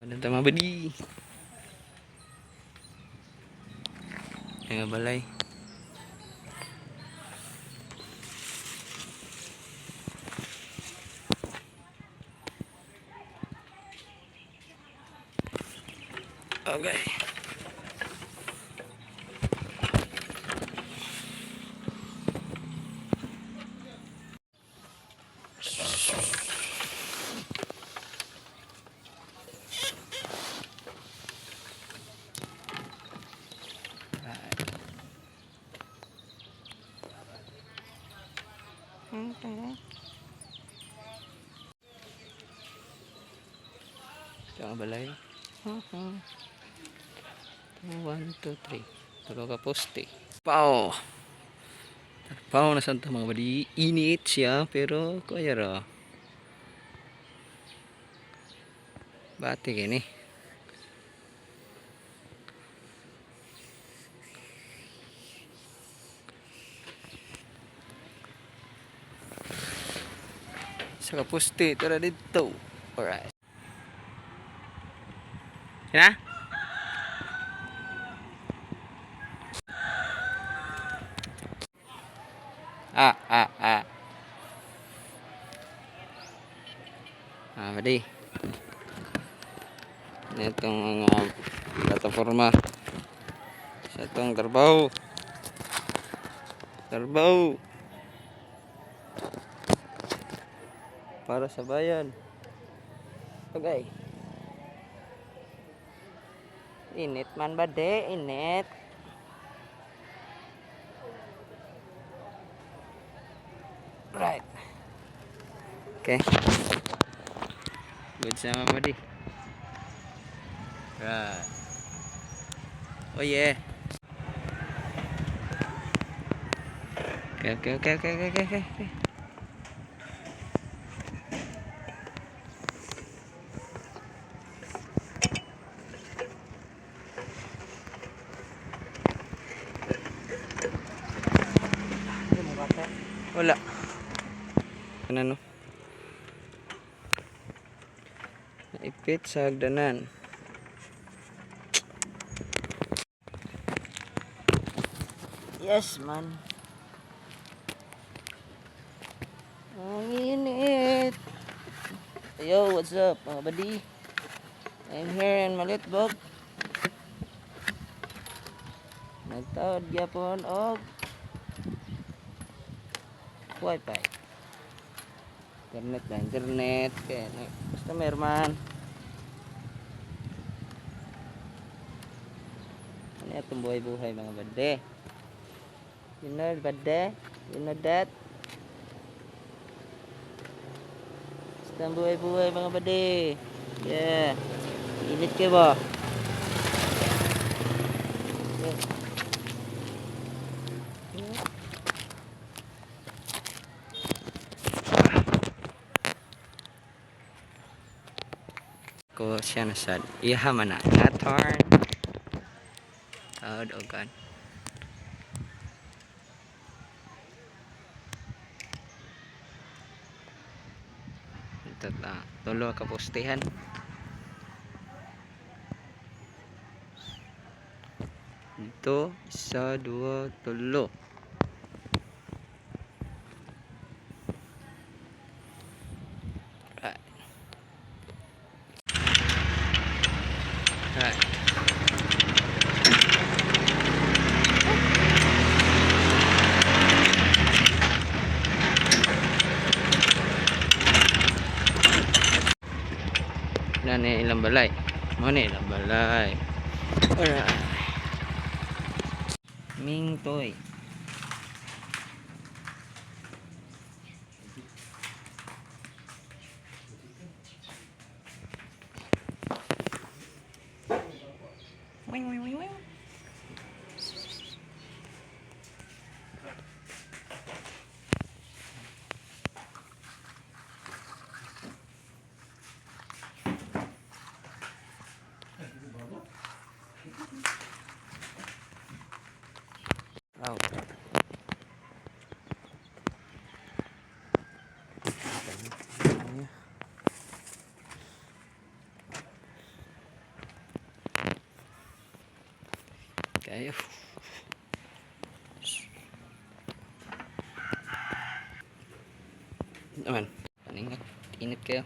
Ano tama ba di? Nga balay. Okay. Ito ang balay. 1, 2, 3. Tulog ka poste. Pao. Pao na santa mga badi. Init siya pero kaya ra. Bati gini. Sa kaposte tara dito. Alright. Yan. Ah. Badi. Itong mga plataforma sa itong trabaho para sa bayan. Okay. Init man ba de? Init. Right. Okay. Good sama ba di? Right. Oh yeah. Okay. Wala. Ano no? Naipit sa hagdanan. Yes, man. Ang init. Yo, what's up, mga buddy? I'm here in Malitbog. Nagtawad gyapon og wifi. Internet. Kaya, basta merman. Ano itong buhay-buhay, mga buddy? You know, buddy? You know that? Basta buhay-buhay, mga buddy. Yeah. Init kayo ba? Ko siya na sad iha man na turn taod og kan ito ta tulo ka postehan dito 1, 2, 3 right. Nani ilang balay mo ni ilang balay alright Ming Toy wing oh Ayo. Naman. Ingat. Ingat kayo.